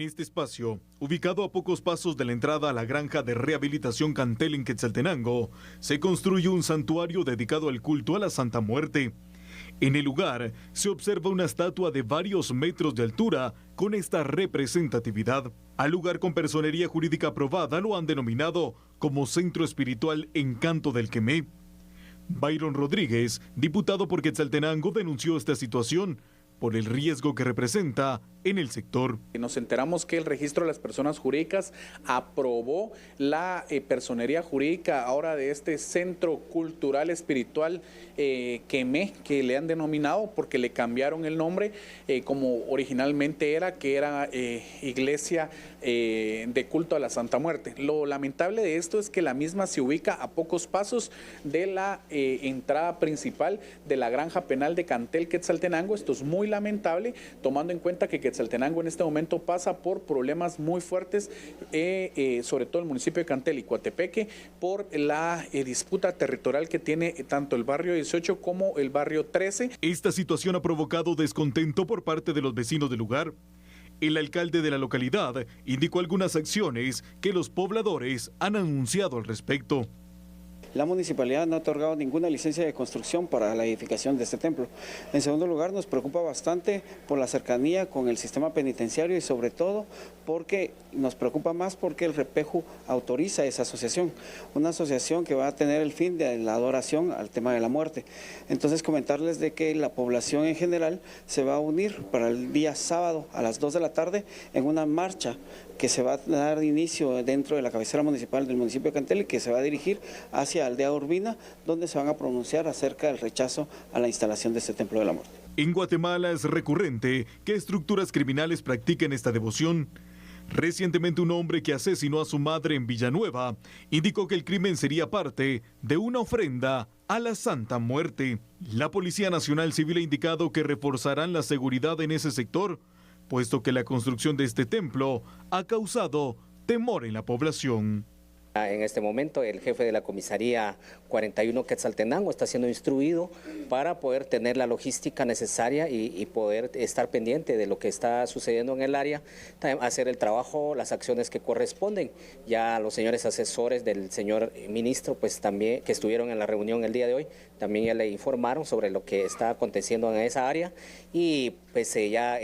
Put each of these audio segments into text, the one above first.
este espacio, ubicado a pocos pasos de la entrada a la granja de rehabilitación Cantel en Quetzaltenango, se construye un santuario dedicado al culto a la Santa Muerte. En el lugar se observa una estatua de varios metros de altura con esta representatividad. Al lugar con personería jurídica aprobada lo han denominado como Centro Espiritual Encanto del Quemé. Byron Rodríguez, diputado por Quetzaltenango, denunció esta situación por el riesgo que representa en el sector. Nos enteramos que el registro de las personas jurídicas aprobó la personería jurídica ahora de este Centro Cultural Espiritual Quemé, que le han denominado porque le cambiaron el nombre como originalmente era, que era Iglesia de Culto a la Santa Muerte. Lo lamentable de esto es que la misma se ubica a pocos pasos de la entrada principal de la granja penal de Cantel, Quetzaltenango. Esto es muy lamentable, tomando en cuenta que Quetzaltenango en este momento pasa por problemas muy fuertes, sobre todo el municipio de Cantel y Coatepeque, por la disputa territorial que tiene tanto el barrio 18 como el barrio 13. Esta situación ha provocado descontento por parte de los vecinos del lugar. El alcalde de la localidad indicó algunas acciones que los pobladores han anunciado al respecto. La municipalidad no ha otorgado ninguna licencia de construcción para la edificación de este templo. En segundo lugar, nos preocupa bastante por la cercanía con el sistema penitenciario y sobre todo porque nos preocupa más porque el Repeju autoriza esa asociación, una asociación que va a tener el fin de la adoración al tema de la muerte. Entonces comentarles de que la población en general se va a unir para el día sábado a las 2 de la tarde en una marcha que se va a dar inicio dentro de la cabecera municipal del municipio de Cantel y que se va a dirigir hacia Aldea Urbina, donde se van a pronunciar acerca del rechazo a la instalación de este templo de la muerte. En Guatemala es recurrente que estructuras criminales practiquen esta devoción. Recientemente un hombre que asesinó a su madre en Villanueva indicó que el crimen sería parte de una ofrenda a la Santa Muerte. La Policía Nacional Civil ha indicado que reforzarán la seguridad en ese sector, puesto que la construcción de este templo ha causado temor en la población. En este momento el jefe de la comisaría 41 Quetzaltenango está siendo instruido para poder tener la logística necesaria y poder estar pendiente de lo que está sucediendo en el área, hacer el trabajo, las acciones que corresponden. Ya los señores asesores del señor ministro, pues también que estuvieron en la reunión el día de hoy, también ya le informaron sobre lo que está aconteciendo en esa área y pues ya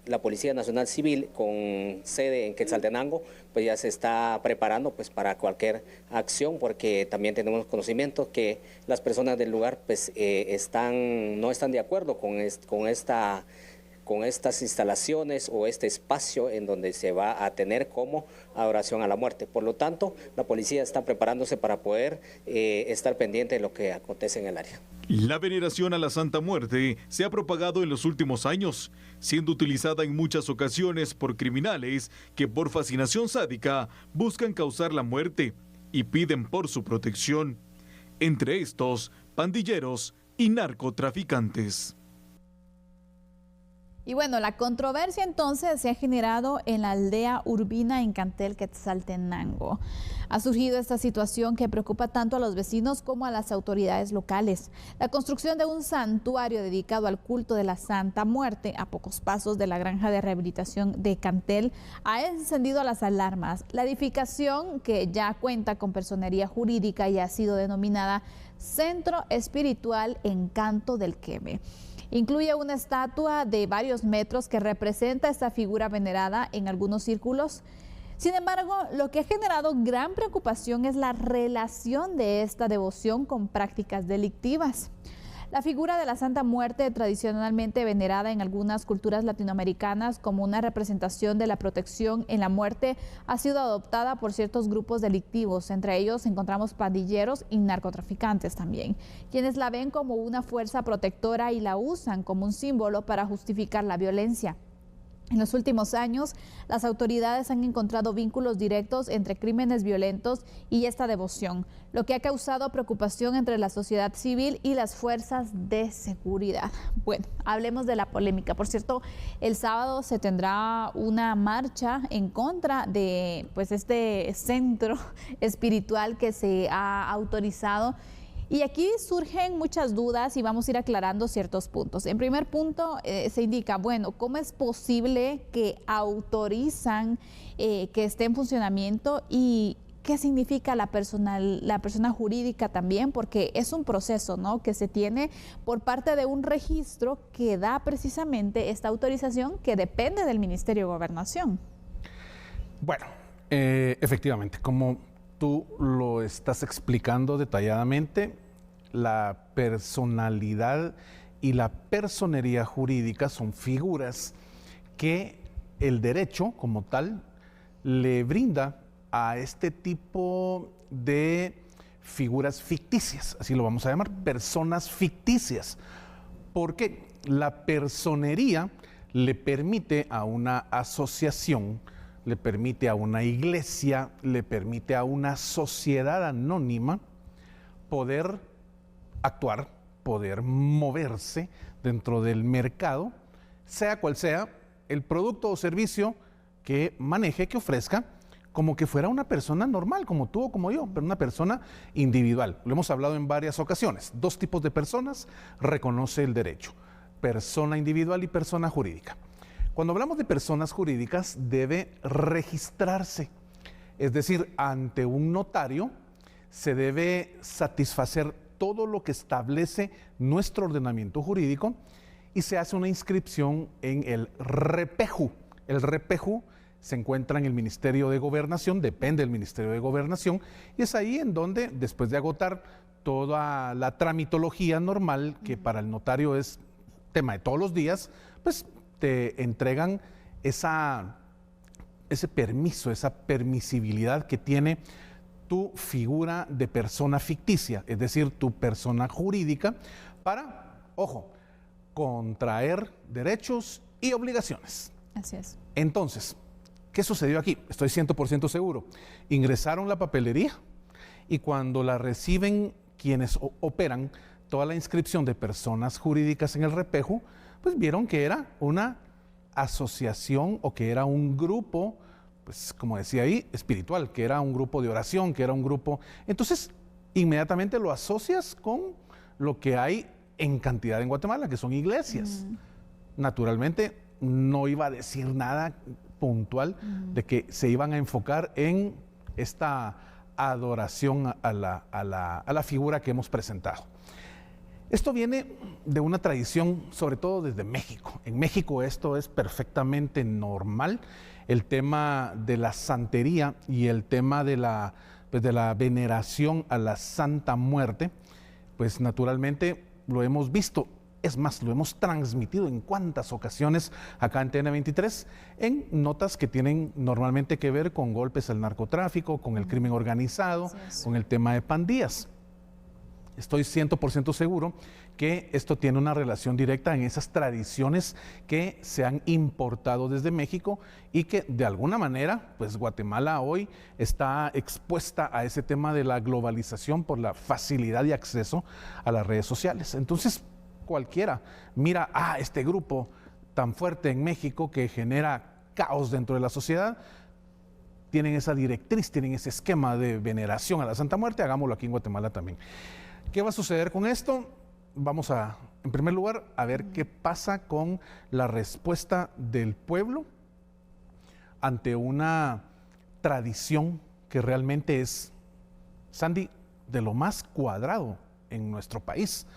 la Policía Nacional Civil con sede en Quetzaltenango pues ya se está preparando pues para cualquier acción, porque también tenemos conocimiento que las personas del lugar pues no están de acuerdo con estas instalaciones o este espacio en donde se va a tener como adoración a la muerte. Por lo tanto, la policía está preparándose para poder estar pendiente de lo que acontece en el área. La veneración a la Santa Muerte se ha propagado en los últimos años, siendo utilizada en muchas ocasiones por criminales que por fascinación sádica buscan causar la muerte y piden por su protección. Entre estos, pandilleros y narcotraficantes. Y bueno, la controversia entonces se ha generado en la aldea Urbina en Cantel, Quetzaltenango. Ha surgido esta situación que preocupa tanto a los vecinos como a las autoridades locales. La construcción de un santuario dedicado al culto de la Santa Muerte a pocos pasos de la granja de rehabilitación de Cantel ha encendido las alarmas. La edificación, que ya cuenta con personería jurídica y ha sido denominada Centro Espiritual Encanto del Quemé. Incluye una estatua de varios metros que representa esta figura venerada en algunos círculos. Sin embargo, lo que ha generado gran preocupación es la relación de esta devoción con prácticas delictivas. La figura de la Santa Muerte, tradicionalmente venerada en algunas culturas latinoamericanas como una representación de la protección en la muerte, ha sido adoptada por ciertos grupos delictivos. Entre ellos encontramos pandilleros y narcotraficantes también, quienes la ven como una fuerza protectora y la usan como un símbolo para justificar la violencia. En los últimos años, las autoridades han encontrado vínculos directos entre crímenes violentos y esta devoción, lo que ha causado preocupación entre la sociedad civil y las fuerzas de seguridad. Bueno, hablemos de la polémica. Por cierto, el sábado se tendrá una marcha en contra de este centro espiritual que se ha autorizado. Y aquí surgen muchas dudas y vamos a ir aclarando ciertos puntos. En primer punto se indica, bueno, ¿cómo es posible que autorizan que esté en funcionamiento y qué significa la persona jurídica también? Porque es un proceso, ¿no?, que se tiene por parte de un registro que da precisamente esta autorización que depende del Ministerio de Gobernación. Bueno, efectivamente, como tú lo estás explicando detalladamente, la personalidad y la personería jurídica son figuras que el derecho como tal le brinda a este tipo de figuras ficticias, así lo vamos a llamar, personas ficticias, porque la personería le permite a una asociación, le permite a una iglesia, le permite a una sociedad anónima poder actuar, poder moverse dentro del mercado, sea cual sea el producto o servicio que maneje, que ofrezca, como que fuera una persona normal, como tú o como yo, pero una persona individual. Lo hemos hablado en varias ocasiones. 2 tipos de personas reconoce el derecho: persona individual y persona jurídica. Cuando hablamos de personas jurídicas, debe registrarse, es decir, ante un notario se debe satisfacer todo lo que establece nuestro ordenamiento jurídico y se hace una inscripción en el REPEJU. El REPEJU se encuentra en el Ministerio de Gobernación, depende del Ministerio de Gobernación, y es ahí en donde, después de agotar toda la tramitología normal, que para el notario es tema de todos los días, pues te entregan ese permiso, esa permisibilidad que tiene tu figura de persona ficticia, es decir, tu persona jurídica, para, ojo, contraer derechos y obligaciones. Así es. Entonces, ¿qué sucedió aquí? Estoy 100% seguro. Ingresaron la papelería y cuando la reciben quienes operan toda la inscripción de personas jurídicas en el REPEJU, pues vieron que era una asociación o que era un grupo, pues como decía ahí, espiritual, que era un grupo de oración, que era un grupo. Entonces, inmediatamente lo asocias con lo que hay en cantidad en Guatemala, que son iglesias. Naturalmente, no iba a decir nada puntual de que se iban a enfocar en esta adoración a la figura que hemos presentado. Esto viene de una tradición, sobre todo desde México. En México esto es perfectamente normal. El tema de la santería y el tema de la veneración a la Santa Muerte, pues naturalmente lo hemos visto. Es más, lo hemos transmitido en cuántas ocasiones acá en TN23 en notas que tienen normalmente que ver con golpes al narcotráfico, con el crimen organizado, con el tema de pandillas. Estoy 100% seguro que esto tiene una relación directa en esas tradiciones que se han importado desde México y que de alguna manera, pues Guatemala hoy está expuesta a ese tema de la globalización por la facilidad de acceso a las redes sociales. Entonces, cualquiera mira a este grupo tan fuerte en México que genera caos dentro de la sociedad, tienen esa directriz, tienen ese esquema de veneración a la Santa Muerte, hagámoslo aquí en Guatemala también. ¿Qué va a suceder con esto? Vamos a, en primer lugar, a ver qué pasa con la respuesta del pueblo ante una tradición que realmente es, Sandy, de lo más cuadrado en nuestro país.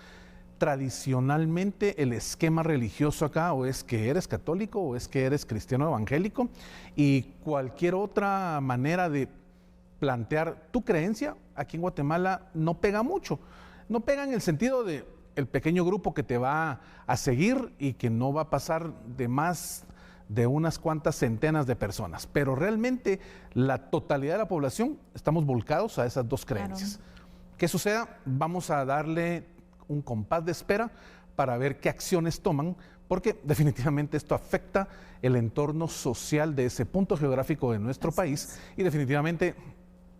Tradicionalmente el esquema religioso acá o es que eres católico o es que eres cristiano evangélico, y cualquier otra manera de plantear tu creencia aquí en Guatemala no pega mucho. No pega en el sentido de el pequeño grupo que te va a seguir y que no va a pasar de más de unas cuantas centenas de personas, pero realmente la totalidad de la población estamos volcados a esas 2 creencias. Claro. ¿Qué suceda? Vamos a darle un compás de espera para ver qué acciones toman, porque definitivamente esto afecta el entorno social de ese punto geográfico de nuestro país y definitivamente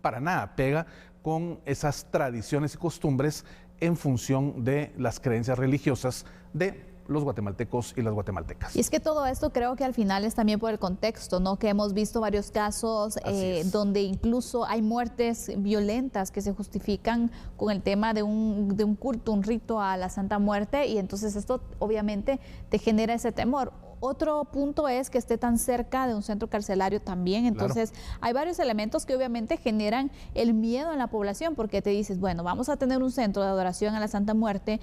para nada pega con esas tradiciones y costumbres en función de las creencias religiosas de los guatemaltecos y las guatemaltecas. Y es que todo esto creo que al final es también por el contexto, ¿no? Que hemos visto varios casos donde incluso hay muertes violentas que se justifican con el tema de un culto, un rito a la Santa Muerte, y entonces esto obviamente te genera ese temor. Otro punto es que esté tan cerca de un centro carcelario también, entonces hay varios elementos que obviamente generan el miedo en la población, porque te dices, bueno, vamos a tener un centro de adoración a la Santa Muerte,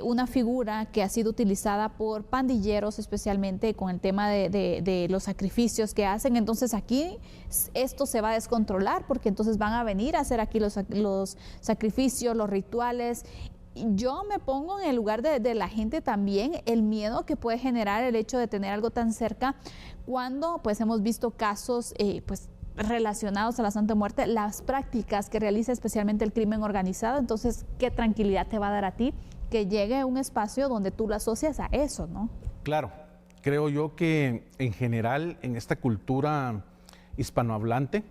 una figura que ha sido utilizada por pandilleros, especialmente con el tema de los sacrificios que hacen, entonces aquí esto se va a descontrolar, porque entonces van a venir a hacer aquí los sacrificios, los rituales. Yo me pongo en el lugar de la gente también, el miedo que puede generar el hecho de tener algo tan cerca, cuando pues hemos visto casos pues relacionados a la Santa Muerte, las prácticas que realiza especialmente el crimen organizado. Entonces, ¿qué tranquilidad te va a dar a ti que llegue a un espacio donde tú lo asocias a eso, no? Claro, creo yo que en general en esta cultura hispanohablante,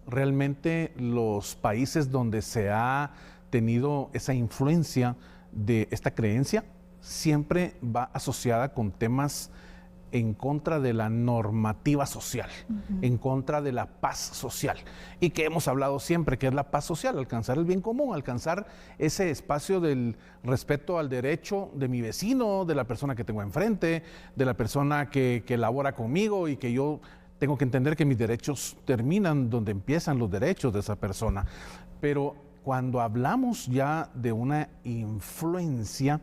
realmente los países donde se ha tenido esa influencia de esta creencia siempre va asociada con temas en contra de la normativa social, en contra de la paz social, y que hemos hablado siempre que es la paz social, alcanzar el bien común, alcanzar ese espacio del respeto al derecho de mi vecino, de la persona que tengo enfrente, de la persona que labora conmigo, y que yo tengo que entender que mis derechos terminan donde empiezan los derechos de esa persona. Pero cuando hablamos ya de una influencia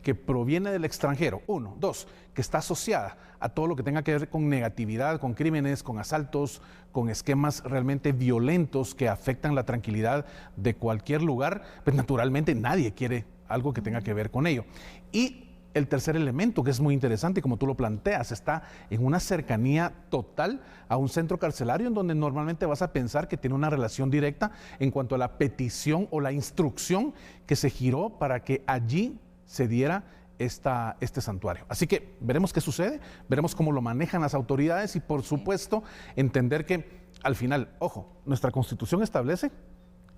que proviene del extranjero, uno, dos, que está asociada a todo lo que tenga que ver con negatividad, con crímenes, con asaltos, con esquemas realmente violentos que afectan la tranquilidad de cualquier lugar, pues naturalmente nadie quiere algo que tenga que ver con ello. Y el tercer elemento, que es muy interesante, como tú lo planteas, está en una cercanía total a un centro carcelario en donde normalmente vas a pensar que tiene una relación directa en cuanto a la petición o la instrucción que se giró para que allí se diera este santuario. Así que veremos qué sucede, veremos cómo lo manejan las autoridades y, por supuesto, entender que al final, ojo, nuestra Constitución establece,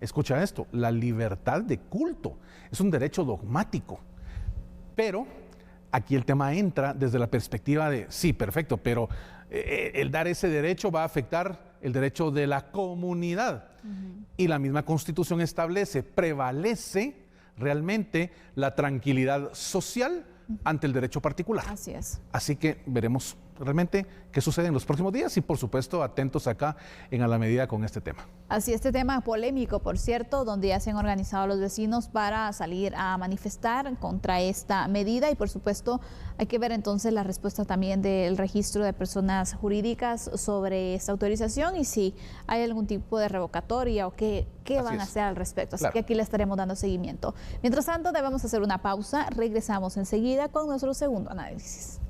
escucha esto, la libertad de culto. Es un derecho dogmático, pero aquí el tema entra desde la perspectiva de, sí, perfecto, pero el dar ese derecho va a afectar el derecho de la comunidad. Y la misma Constitución establece, prevalece realmente la tranquilidad social ante el derecho particular. Así es. Así que veremos realmente qué sucede en los próximos días y, por supuesto, atentos acá en A la Medida con este tema. Así, este tema polémico, por cierto, donde ya se han organizado los vecinos para salir a manifestar contra esta medida, y por supuesto hay que ver entonces la respuesta también del registro de personas jurídicas sobre esta autorización y si hay algún tipo de revocatoria o qué van a hacer al respecto. Así que aquí le estaremos dando seguimiento. Mientras tanto, debemos hacer una pausa. Regresamos enseguida con nuestro segundo análisis.